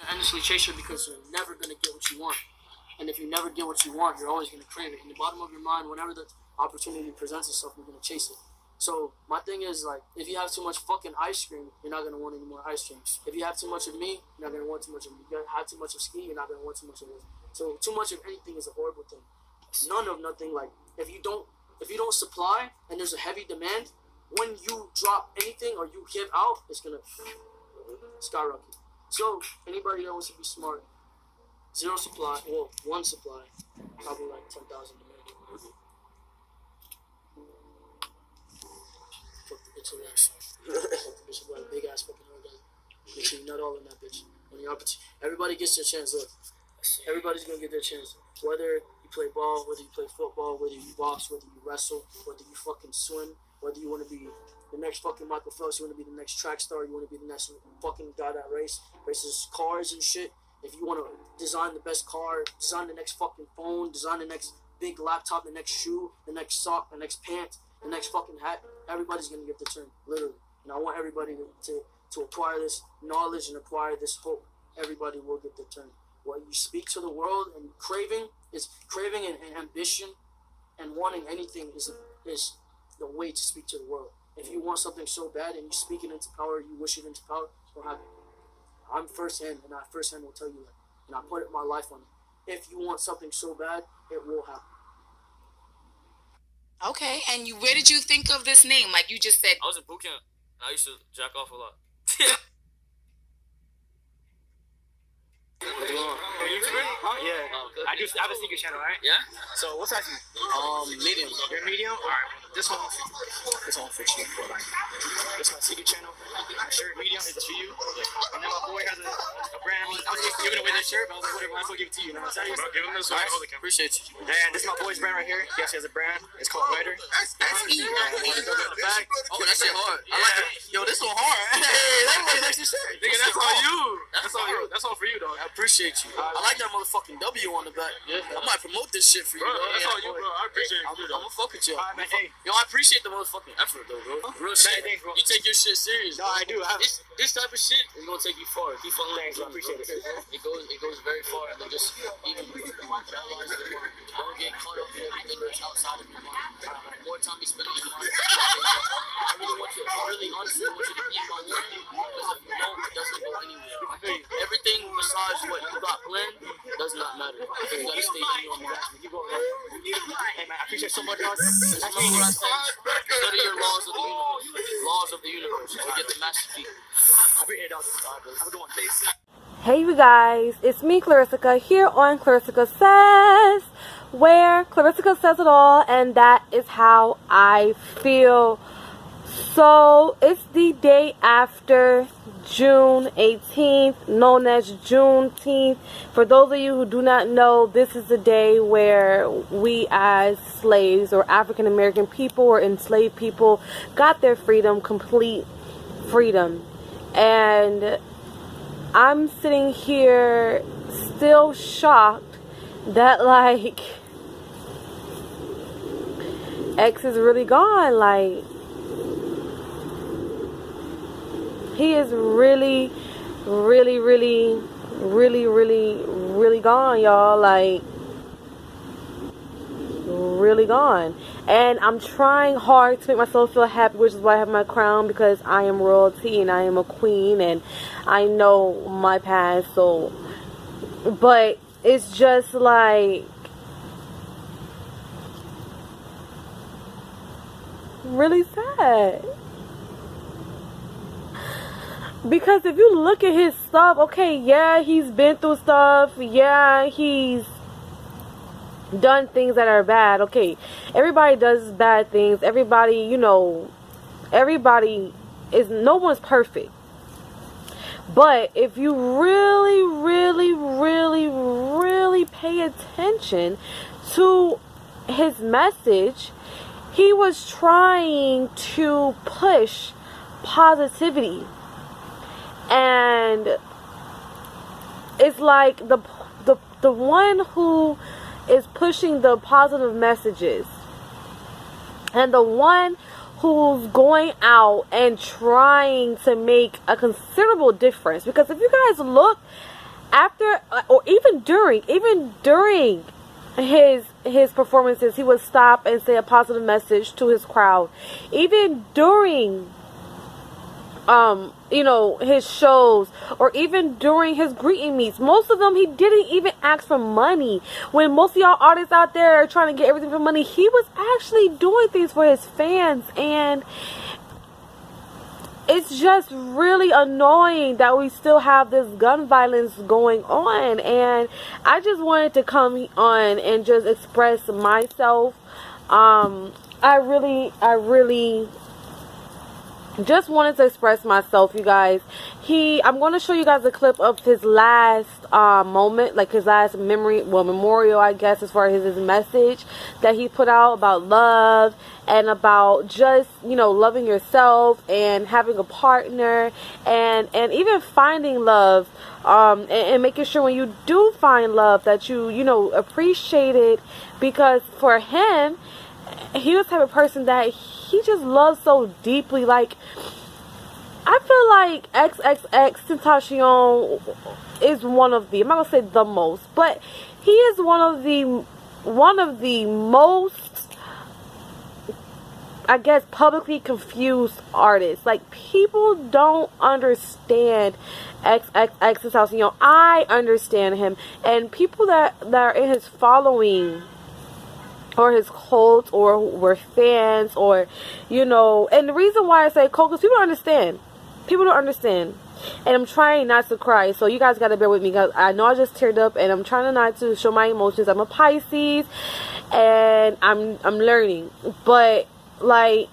Endlessly chase it because you're never gonna get what you want. And if you never get what you want, you're always gonna crave it. In the bottom of your mind, whenever the opportunity presents itself, you're gonna chase it. So my thing is, like, if you have too much fucking ice cream, you're not gonna want any more ice cream. If you have too much of me, you're not gonna want too much of me. You have too much of ski, you're not gonna want too much of it. So too much of anything is a horrible thing. None of nothing. Like, if you don't supply and there's a heavy demand, when you drop anything or you give out, it's gonna skyrocket. So anybody that wants to be smart, zero supply, well, one supply, probably like 10,000 demand. Fuck the bitch in that song. Fuck the bitch with a big ass fucking orgasm. Make sure you nut all in that bitch. When the opportunity, everybody gets their chance. Look, everybody's gonna get their chance. Whether you play ball, whether you play football, whether you box, whether you wrestle, whether you fucking swim, whether you want to be the next fucking Michael Phelps, you want to be the next track star, you want to be the next fucking guy that races cars and shit. If you want to design the best car, design the next fucking phone, design the next big laptop, the next shoe, the next sock, the next pant, the next fucking hat, everybody's gonna get the turn, literally. And I want everybody to acquire this knowledge and acquire this hope. Everybody will get their turn. What you speak to the world and craving and ambition and wanting anything is the way to speak to the world. If you want something so bad and you speak it into power, you wish it into power, it's gonna happen. I'm firsthand, and I firsthand will tell you that. And I put my life on it. If you want something so bad, it will happen. Okay, and where did you think of this name? Like you just said. I was in boot camp. I used to jack off a lot. What's going on? YouTuber? Huh? Yeah. Oh, good. I have a sneaker channel, right? Yeah? So what size are you? Medium. You're medium? Alright. This one fits you. This is my sneaker channel. My shirt medium is to you. And then my boy has a brand. I was just giving away this shirt, but I was like, whatever, I might as well give it to you. You know what I'm saying? Bro, give him this one. Alright. Appreciate you. And this is my boy's brand right here. He actually has a brand. It's called Weather. X-E. Oh, that shit hard. Yeah. I like it. Yo, this one hard. Hey, that boy likes your shirt. Nigga, that's all you. That's all you. That's all for you, though. I appreciate you. I like that motherfucking W on the back. Yeah. I might promote this shit for you, Bro, bro. that's all you, bro. I appreciate it. I'm gonna fuck with you. Alright, man. Hey. Yo, I appreciate the motherfucking effort, though, bro. Real shit. Thanks, bro. You take your shit serious. No, I do. This type of shit is gonna take you far. Keep following. Thanks, I appreciate it. It goes very far, and then just even analyze the mind. Don't get caught up in everything that's outside of your mind. The more time you spend in your mind, I really honestly want you to keep on learning, because if you don't, it doesn't go anywhere. Everything besides what you got planned does not matter. You gotta stay in your mind. Keep going, man. Hey, man, I appreciate so much, guys. Remember what I said. Study your laws of the universe. Laws of the universe. To get the master key. I appreciate it, dog. Have a good one. Hey you guys, it's me Clarissa here on Clarissa Says, where Clarissa says it all, and that is how I feel. So it's the day after June 18th, known as Juneteenth. For those of you who do not know, this is the day where we as slaves or African American people or enslaved people got their freedom, complete freedom. And I'm sitting here still shocked that like X is really gone. Like, he is really gone, y'all. Like, really gone. And I'm trying hard to make myself feel happy, which is why I have my crown, because I am royalty and I am a queen and I know my past. So, but it's just like really sad. Because if you look at his stuff, okay, yeah, he's been through stuff. Yeah, he's done things that are bad. Okay, everybody does bad things. Everybody, you know, everybody is, no one's perfect. But if you really pay attention to his message, he was trying to push positivity. And it's like the one who is pushing the positive messages and the one who's going out and trying to make a considerable difference. Because if you guys look after or even during his performances, he would stop and say a positive message to his crowd. Even during you know, his shows, or even during his greeting meets, most of them he didn't even ask for money. When most of y'all artists out there are trying to get everything for money, he was actually doing things for his fans. And it's just really annoying that we still have this gun violence going on. And I just wanted to come on and just express myself. I really just wanted to express myself, you guys. I'm going to show you guys a clip of his last moment, like his last memorial, I guess, as far as his message that he put out about love and about just, you know, loving yourself and having a partner and even finding love, and making sure when you do find love that you know, appreciate it, because for him, he was the type of person that he just loves so deeply. Like, I feel like Xxxtentacion is one of the, I'm not gonna say the most, but he is one of the most, I guess, publicly confused artists. Like, people don't understand Xxxtentacion. I understand him, and people that are in his following, or his cult, or were fans, or, you know, and the reason why I say cult, because people don't understand, and I'm trying not to cry, so you guys gotta bear with me, because I know I just teared up, and I'm trying not to show my emotions. I'm a Pisces, and I'm learning, but like,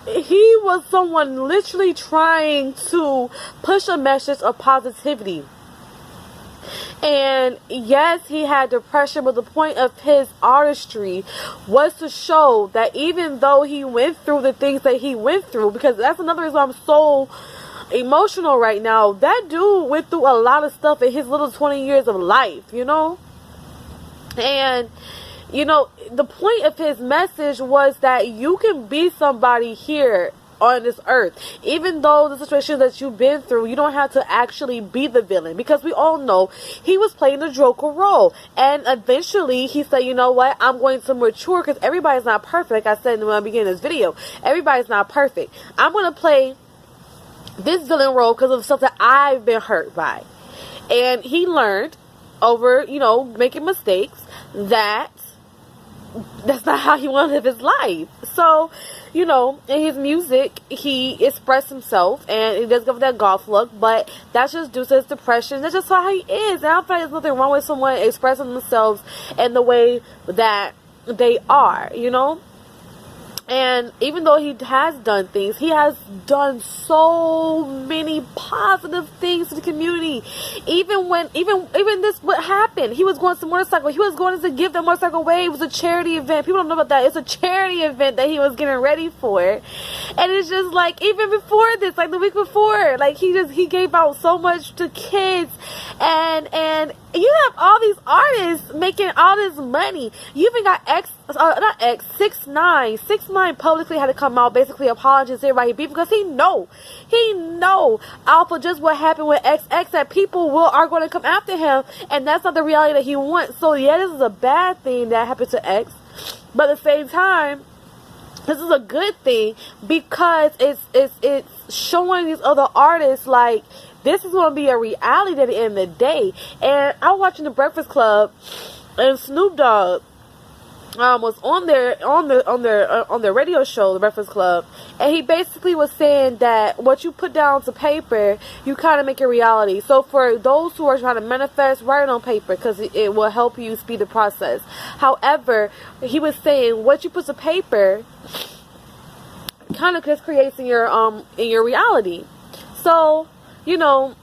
he was someone literally trying to push a message of positivity. And yes, he had depression, but the point of his artistry was to show that even though he went through the things that he went through, because that's another reason I'm so emotional right now, that dude went through a lot of stuff in his little 20 years of life, you know? And, you know, the point of his message was that you can be somebody here on this earth. Even though the situation that you've been through, you don't have to actually be the villain, because we all know he was playing the Joker role. And eventually he said, you know what, I'm going to mature, because everybody's not perfect. Like I said in the beginning of this video, everybody's not perfect. I'm going to play this villain role because of stuff that I've been hurt by. And he learned over, you know, making mistakes, that that's not how he wanted to live his life. So, you know, in his music, he expressed himself, and he does go for that golf look, but that's just due to his depression. That's just how he is. And I don't feel like there's nothing wrong with someone expressing themselves in the way that they are, you know? And even though he has done things, he has done so many positive things to the community. Even this, what happened, he was going to motorcycle. He was going to give that motorcycle away. It was a charity event. People don't know about that. It's a charity event that he was getting ready for. And it's just like, even before this, like the week before, like he gave out so much to kids. And you have all these artists making all this money. You even got Xxxtentacion publicly had to come out, basically apologize to everybody beef, because he know off of just what happened with XX that people are going to come after him, and that's not the reality that he wants. So yeah, this is a bad thing that happened to X, but at the same time, this is a good thing, because it's showing these other artists like this is going to be a reality at the end of the day. And I was watching The Breakfast Club, and Snoop Dogg was on their radio show, The Breakfast Club, and he basically was saying that what you put down to paper, you kind of make a reality. So for those who are trying to manifest, write it on paper, because it will help you speed the process. However, he was saying what you put to paper kind of just creates in your reality. So, you know,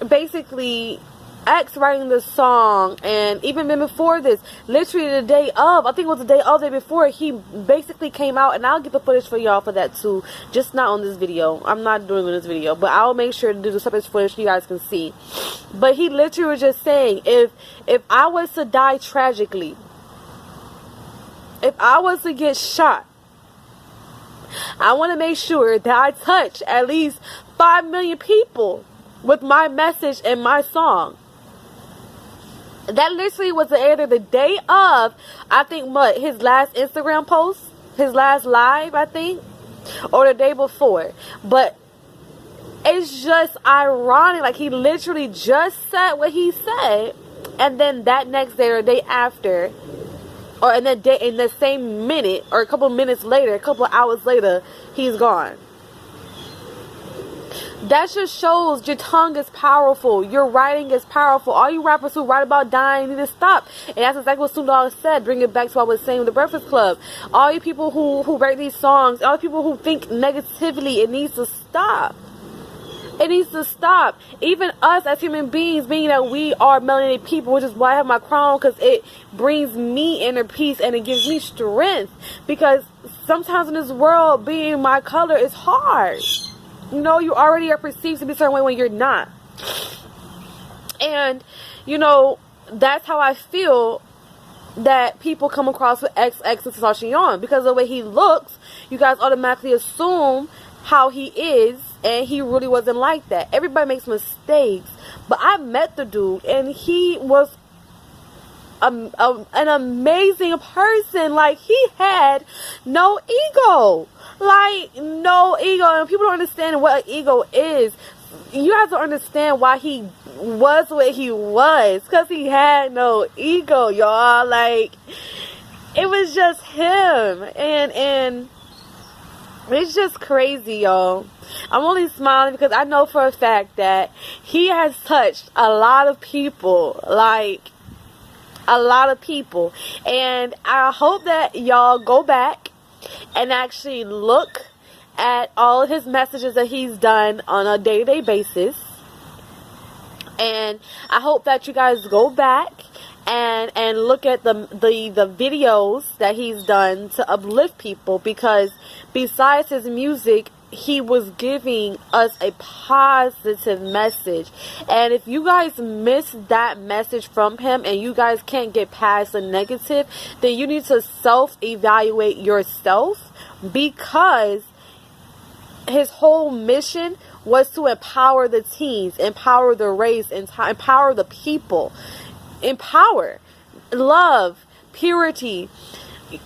basically, X writing this song, and even before this, literally the day of, I think it was the day of, the day before, he basically came out, and I'll get the footage for y'all for that too, just not on this video. I'm not doing it on this video, but I'll make sure to do the separate footage so you guys can see. But he literally was just saying, if I was to die tragically, if I was to get shot, I want to make sure that I touch at least 5 million people with my message and my song. That literally was either the day of, I think, his last Instagram post, his last live, I think, or the day before. But it's just ironic, like he literally just said what he said, and then that next day or day after, or in the same minute, or a couple minutes later, a couple hours later, he's gone. That just shows your tongue is powerful. Your writing is powerful. All you rappers who write about dying need to stop. And that's exactly what Snoop Dogg said. Bring it back to what I was saying with the Breakfast Club. All you people who write these songs, all you people who think negatively, it needs to stop. It needs to stop. Even us as human beings, being that we are melanated people, which is why I have my crown, because it brings me inner peace and it gives me strength. Because sometimes in this world, being my color is hard. You know, you already are perceived to be a certain way when you're not. And, you know, that's how I feel that people come across with Xxxtentacion. Because of the way he looks, you guys automatically assume how he is. And he really wasn't like that. Everybody makes mistakes. But I met the dude, and he was an amazing person. Like, he had no ego. Like, no ego. And people don't understand what an ego is. You have to understand why he was what he was. Because he had no ego, y'all. Like, it was just him. And it's just crazy, y'all. I'm only smiling because I know for a fact that he has touched a lot of people. Like, a lot of people. And I hope that y'all go back and actually look at all of his messages that he's done on a day-to-day basis. And I hope that you guys go back and look at the videos that he's done to uplift people, because besides his music, he was giving us a positive message. And if you guys miss that message from him and you guys can't get past the negative, then you need to self-evaluate yourself, because his whole mission was to empower the teens, empower the race, empower the people. Empower, love, purity,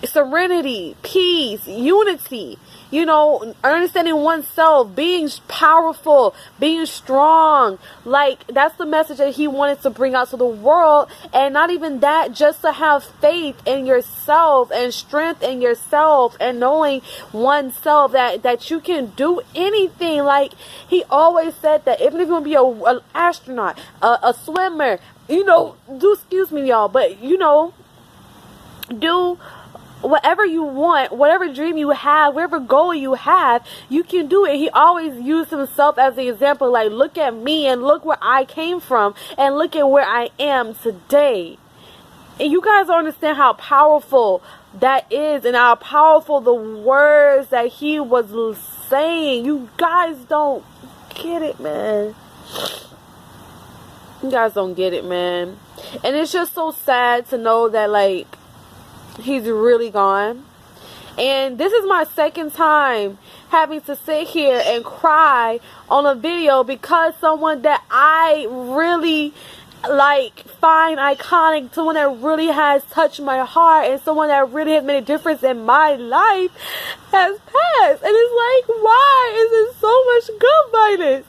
serenity, peace, unity, you know, understanding oneself, being powerful, being strong. Like, that's the message that he wanted to bring out to the world. And not even that, just to have faith in yourself and strength in yourself, and knowing oneself that you can do anything. Like, he always said that even if you want to be an astronaut, a swimmer, you know, excuse me, y'all, but, you know, do whatever you want, whatever dream you have, whatever goal you have, you can do it. He always used himself as an example. Like, look at me and look where I came from and look at where I am today. And you guys don't understand how powerful that is and how powerful the words that he was saying. You guys don't get it, man. You guys don't get it, man. And it's just so sad to know that, like, he's really gone. And this is my second time having to sit here and cry on a video because someone that I really like, find iconic, someone that really has touched my heart, and someone that really has made a difference in my life has passed. And it's like, why is there so much good violence?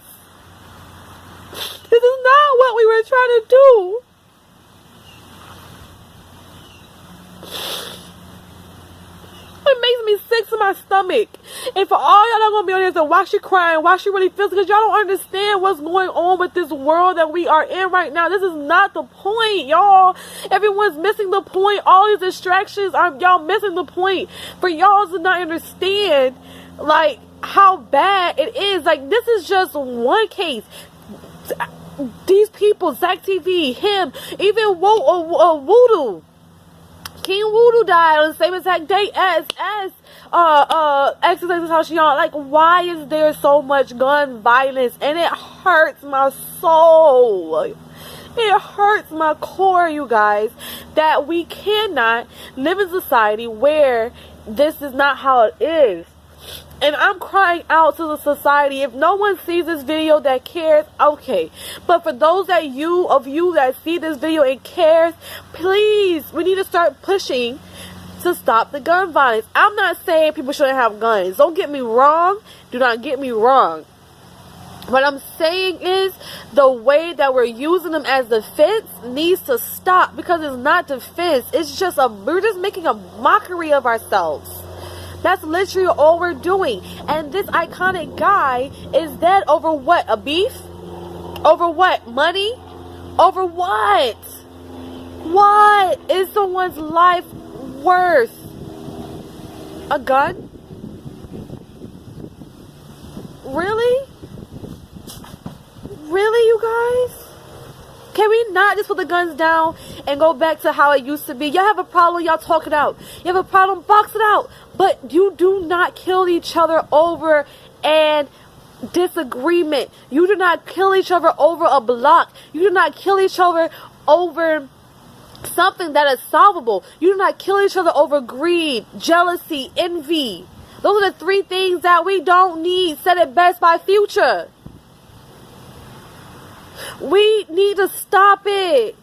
This is not what we were trying to do. It makes me sick to my stomach. And for all y'all that gonna be on here and say, why she crying, why she really feels, because y'all don't understand what's going on with this world that we are in right now. This is not the point, y'all. Everyone's missing the point. All these distractions are y'all missing the point. For y'all to not understand, like, how bad it is. Like, this is just one case. these people, Zach TV, him, even Voodoo. King Voodoo died on the same exact date as Xxxtentacion. Like, why is there so much gun violence? And it hurts my soul. It hurts my core, you guys, that we cannot live in society where this is not how it is. And I'm crying out to the society. If no one sees this video that cares, okay. But for those of you that see this video and cares, please, we need to start pushing to stop the gun violence. I'm not saying people shouldn't have guns. Don't get me wrong. Do not get me wrong. What I'm saying is the way that we're using them as defense needs to stop, because it's not defense. It's just we're just making a mockery of ourselves. That's literally all we're doing. And this iconic guy is dead over what? A beef? Over what? Money? Over what? What is someone's life worth? A gun? Really? Really, you guys? Can we not just put the guns down and go back to how it used to be? Y'all have a problem, y'all talk it out. You have a problem, box it out. But you do not kill each other over an disagreement. You do not kill each other over a block. You do not kill each other over something that is solvable. You do not kill each other over greed, jealousy, envy. Those are the 3 things that we don't need. Said it best by Future. We need to stop it.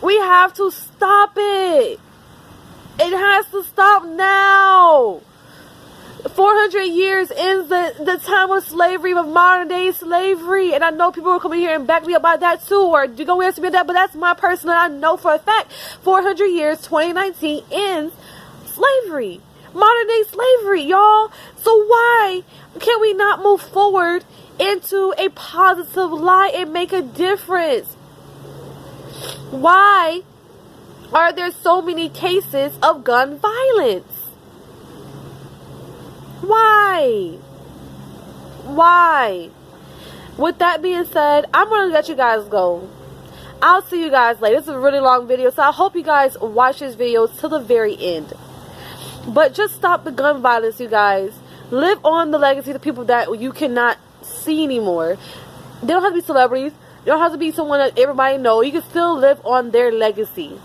We have to stop it. It has to stop now. 400 years ends the time of slavery, of modern day slavery. And I know people will come in here and back me up by that too, or you're going to answer me on that, but that's my personal, I know for a fact. 400 years, 2019 ends slavery. Modern day slavery, y'all. So why can we not move forward into a positive light and make a difference? Why are there so many cases of gun violence? Why? Why? With that being said, I'm going to let you guys go. I'll see you guys later. This is a really long video, so I hope you guys watch this video till the very end. But just stop the gun violence, you guys. Live on the legacy of the people that you cannot see anymore. They don't have to be celebrities. They don't have to be someone that everybody knows. You can still live on their legacy.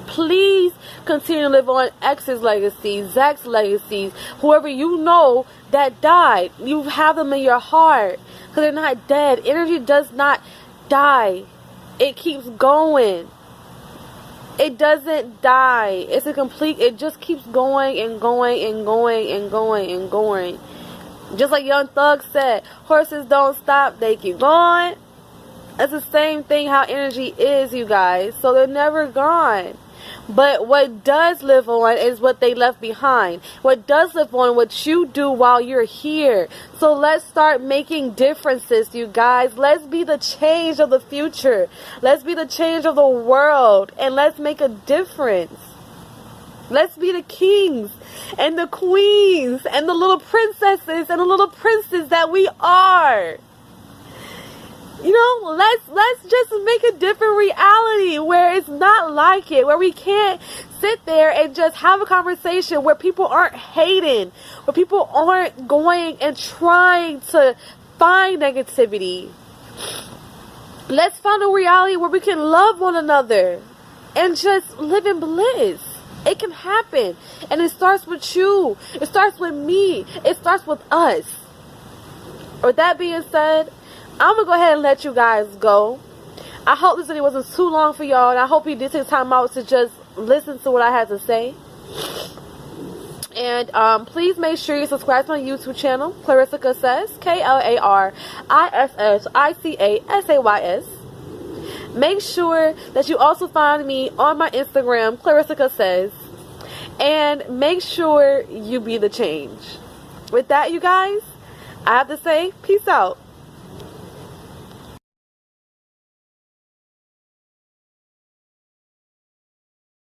Please continue to live on X's legacy, Zach's legacy, whoever you know that died. You have them in your heart because they're not dead. Energy does not die. It keeps going. It doesn't die. It's a complete, it just keeps going and going and going and going and going. Just like Young Thug said, horses don't stop, they keep going. That's the same thing how energy is, you guys. So they're never gone. But what does live on is what they left behind. What does live on, what you do while you're here. So let's start making differences, you guys. Let's be the change of the future. Let's be the change of the world. And let's make a difference. Let's be the kings and the queens and the little princesses and the little princes that we are. You know, let's just make a different reality where it's not like it, where we can't sit there and just have a conversation where people aren't hating, where people aren't going and trying to find negativity. Let's find a reality where we can love one another and just live in bliss. It can happen. And it starts with you. It starts with me. It starts with us. With that being said, I'm going to go ahead and let you guys go. I hope this video wasn't too long for y'all. And I hope you did take time out to just listen to what I had to say. And please make sure you subscribe to my YouTube channel, Clarissa Says, KLARISSICASAYS. Make sure that you also find me on my Instagram, Clarissa Says. And make sure you be the change. With that, you guys, I have to say, peace out.